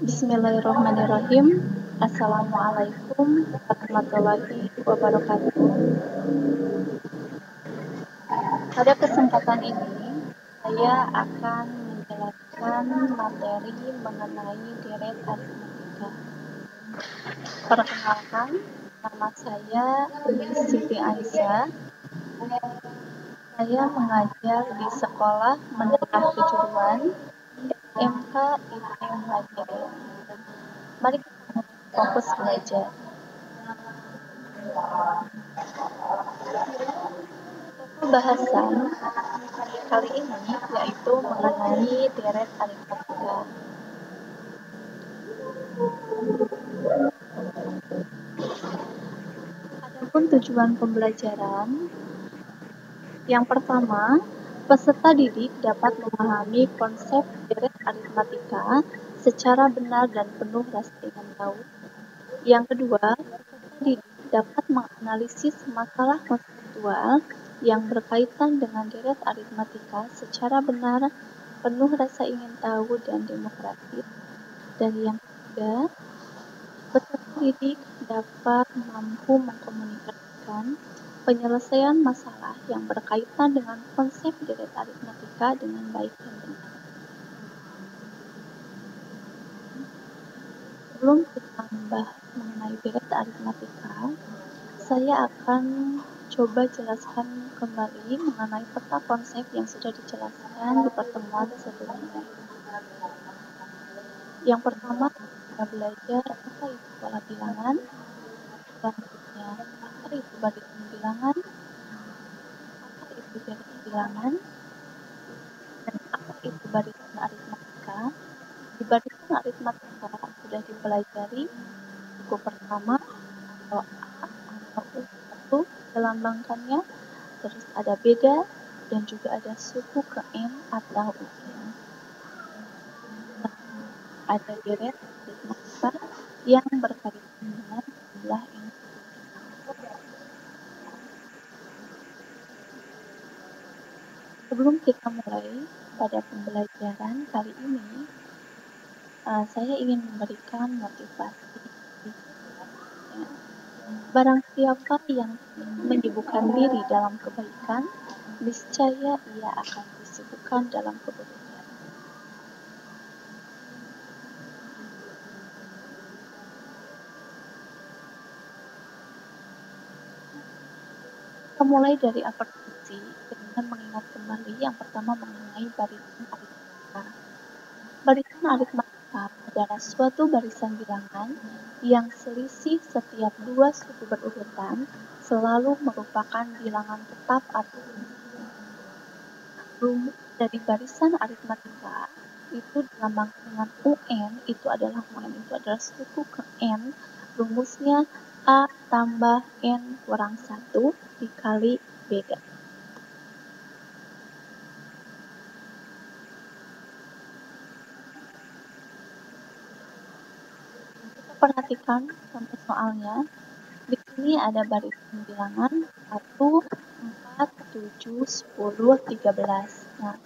Bismillahirrahmanirrahim. Assalamualaikum warahmatullahi wabarakatuh. Pada kesempatan ini, saya akan menjelaskan materi mengenai deret aritmatika. Perkenalkan, nama saya Umi Siti Aisyah. Saya mengajar di Sekolah Menengah Kejuruan SMK IPM Hajaya. Mari kita fokus belajar. Pembahasan kali ini yaitu mengenai deret aritmatika. Adapun tujuan pembelajaran, yang pertama, peserta didik dapat memahami konsep deret aritmatika secara benar dan penuh rasa ingin tahu. Yang kedua, peserta didik dapat menganalisis masalah konseptual yang berkaitan dengan deret aritmatika secara benar, penuh rasa ingin tahu dan demokratis. Dan yang ketiga, peserta didik dapat mampu mengkomunikasikan penyelesaian masalah yang berkaitan dengan konsep deret aritmatika dengan baik dan benar. Sebelum kita membahas mengenai deret aritmatika, saya akan coba jelaskan kembali mengenai peta konsep yang sudah dijelaskan di pertemuan sebelumnya. Yang pertama, kita belajar apa itu pola bilangan, selanjutnya apa itu barisan bilangan, apa itu deret bilangan, dan apa itu barisan aritmatika. Di barisan aritmatika sudah dipelajari suku pertama atau A atau U1 dilambangkannya, terus ada beda, dan juga ada suku ke N atau UN. Ada deret aritmatika yang berkaitan dengan jumlah institusi. Sebelum kita mulai pada pembelajaran kali ini, saya ingin memberikan motivasi. Barang siapa yang menyibukkan diri dalam kebaikan, niscaya ia akan disibukkan dalam keburukan. Kita mulai dari apertisi dengan mengingat kembali yang pertama mengenai barisan aritmatika. Barisan aritmatika adalah suatu barisan bilangan yang selisih setiap dua suku berurutan selalu merupakan bilangan tetap atau rumus dari barisan aritmatika itu dilambangkan dengan UN, itu adalah suku ke N, rumusnya A tambah N kurang 1 dikali beda. Kita perhatikan contoh soalnya. Di sini ada barisan bilangan 1, 4, 7, 10, 13. Nah,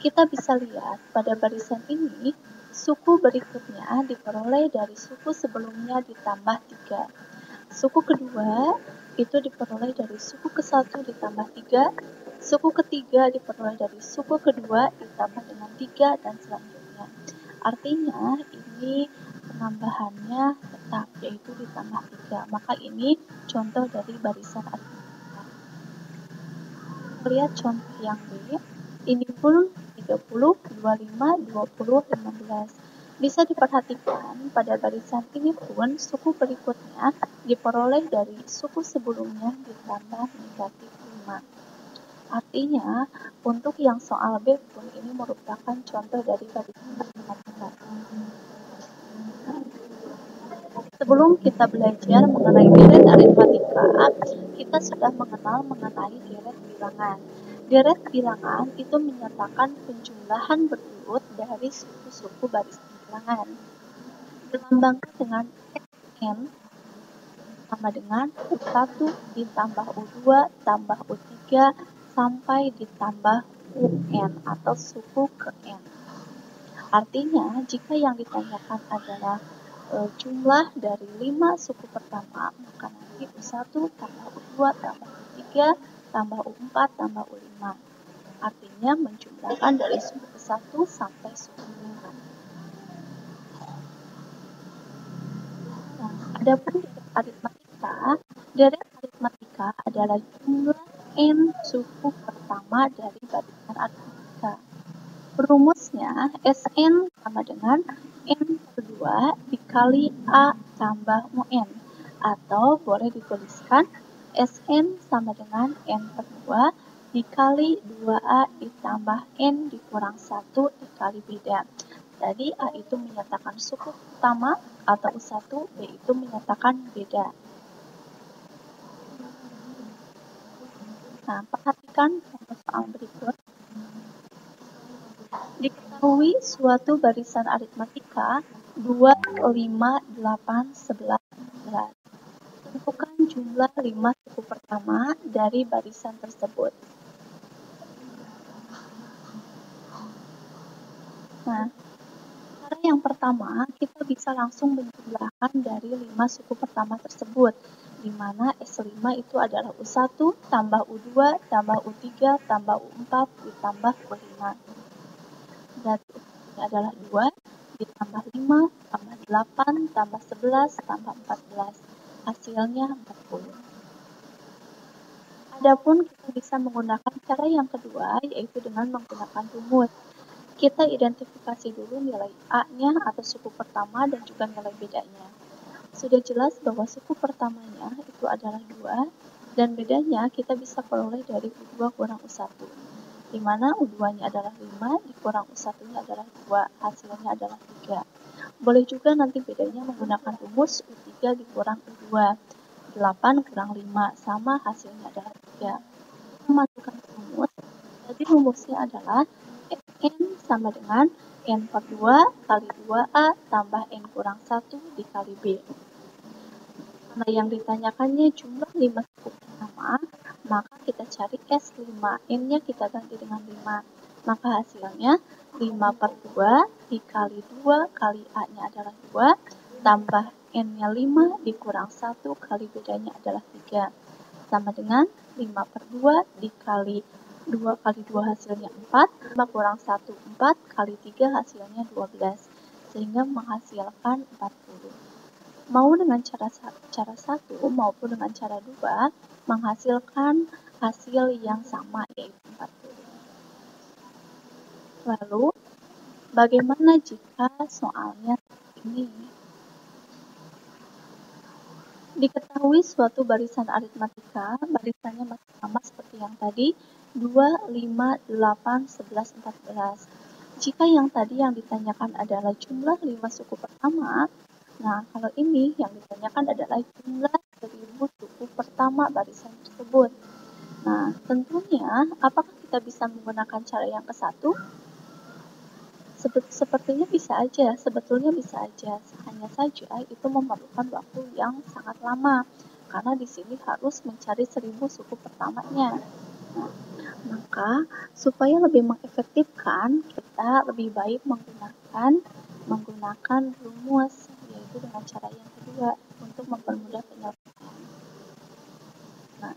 kita bisa lihat pada barisan ini, suku berikutnya diperoleh dari suku sebelumnya ditambah 3. Suku kedua itu diperoleh dari suku ke-1 ditambah 3. Suku ketiga diperoleh dari suku kedua ditambah dengan 3 dan selanjutnya. Artinya ini penambahannya tetap, yaitu ditambah 3. Maka ini contoh dari barisan aritmatika. Lihat contoh yang B. Ini pun 30, 25, 20, 15. Bisa diperhatikan pada barisan ini pun suku berikutnya diperoleh dari suku sebelumnya ditambah negatif 5. Artinya, untuk yang soal B pun ini merupakan contoh dari barisan aritmatika. Sebelum kita belajar mengenai deret aritmatika, kita sudah mengenal mengenai deret bilangan. Deret bilangan itu menyatakan penjumlahan berurut dari suku-suku barisan bilangan. Dilambangkan dengan SN sama dengan U1 ditambah U2 tambah U3 sampai ditambah UN atau suku ke N. Artinya, jika yang ditanyakan adalah jumlah dari 5 suku pertama, maka nanti U1 tambah U2 tambah U3 tambah U4 tambah U5. Artinya menjumlahkan dari suku ke-1 sampai suku ke-5. Nah, adapun deret aritmatika adalah jumlah n suku pertama dari barisan aritmatika. Rumusnya Sn sama dengan n per 2 dikali A tambah UN, atau boleh dituliskan Sn sama dengan n per 2 dikali 2A ditambah n dikurang 1 dikali beda. Tadi A itu menyatakan suku pertama atau U1, B itu menyatakan beda. Nah, perhatikan contoh soal berikut. Diketahui suatu barisan aritmatika 2, 5, 8, 11, 11. Tentukan jumlah 5 suku pertama dari barisan tersebut. Nah, cara yang pertama, kita bisa langsung menjumlahkan dari 5 suku pertama tersebut, di mana S5 itu adalah U1 tambah U2 tambah U3 tambah U4 ditambah U5. Berarti ini adalah 2 ditambah 5 tambah 8 tambah 11 tambah 14. Hasilnya 40. Adapun kita bisa menggunakan cara yang kedua, yaitu dengan menggunakan rumus. Kita identifikasi dulu nilai A-nya atau suku pertama dan juga nilai bedanya. Sudah jelas bahwa suku pertamanya itu adalah 2, dan bedanya kita bisa peroleh dari U2 kurang U1, di mana U2-nya adalah 5, dikurang U1-nya adalah 2, hasilnya adalah 3. Boleh juga nanti bedanya menggunakan rumus U3 dikurang U2, 8 kurang 5, sama hasilnya adalah 3. Kita masukkan rumus, jadi rumusnya adalah N sama dengan N per 2 kali 2A tambah N kurang 1 dikali B. Karena yang ditanyakannya jumlah 5 suku pertama, maka kita cari S5. N-nya kita ganti dengan 5. Maka hasilnya 5 per 2 dikali 2 kali A-nya adalah 2, tambah N-nya 5 dikurang 1 kali bedanya adalah 3. Sama dengan 5 per 2 dikali 2 kali 2 hasilnya 4, 5 kurang 1, 4 kali 3 hasilnya 12, sehingga menghasilkan 40. Mau dengan cara 1 maupun dengan cara 2 menghasilkan hasil yang sama, yaitu 40. Lalu, bagaimana jika soalnya seperti ini? Diketahui suatu barisan aritmatika, barisannya masih sama seperti yang tadi, 2, 5, 8, 11, 14. Jika yang tadi yang ditanyakan adalah jumlah 5 suku pertama, nah kalau ini yang ditanyakan adalah jumlah 1000 suku pertama barisan tersebut. Nah, tentunya apakah kita bisa menggunakan cara yang ke-1? Sepertinya bisa aja, sebetulnya bisa aja. Hanya saja itu memerlukan waktu yang sangat lama, karena di sini harus mencari 1000 suku pertamanya. Nah, maka supaya lebih mengefektifkan, kita lebih baik menggunakan rumus, yaitu dengan cara yang kedua untuk mempermudah penyelesaian. Nah,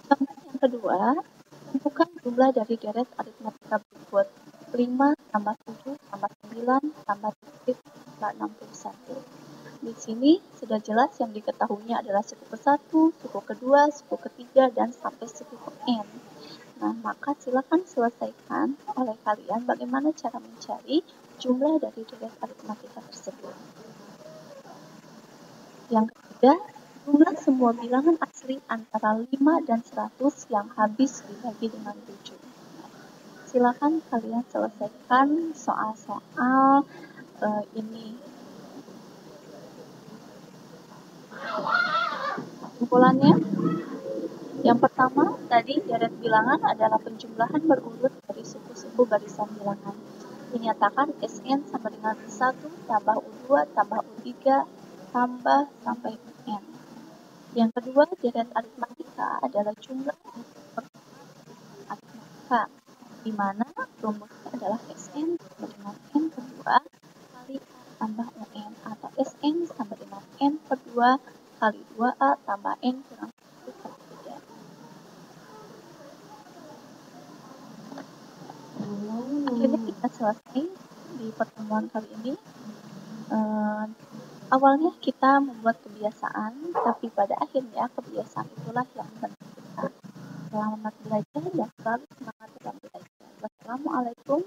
contoh yang kedua, tentukan jumlah dari deret aritmatika berikut. 5 tambah 7 tambah 9 tambah 7 tambah 61. Di sini sudah jelas yang diketahuinya adalah suku ke-1, suku kedua, suku ketiga, dan sampai suku ke N. Nah, maka silakan selesaikan oleh kalian bagaimana cara mencari jumlah dari deret aritmatika tersebut. Yang ketiga, jumlah semua bilangan asli antara 5 dan 100 yang habis dibagi dengan 7. Silakan kalian selesaikan soal-soal ini. Kesimpulannya, yang pertama, tadi deret bilangan adalah penjumlahan berurut dari suku-suku barisan bilangan. Menyatakan Sn sama dengan U1 tambah U2 tambah U3 tambah sampai N. Yang kedua, deret aritmatika adalah jumlah aritmatika. di mana rumusnya adalah Sn sama dengan N per 2 kali A tambah UN atau Sn sama dengan N per 2 kali 2A tambah N kurang 1 per 3. Akhirnya kita selesai di pertemuan kali ini. Awalnya kita membuat kebiasaan, tapi pada akhirnya kebiasaan itulah yang membantu kita. Selamat belajar dan selalu semangat dalam belajar. Wassalamualaikum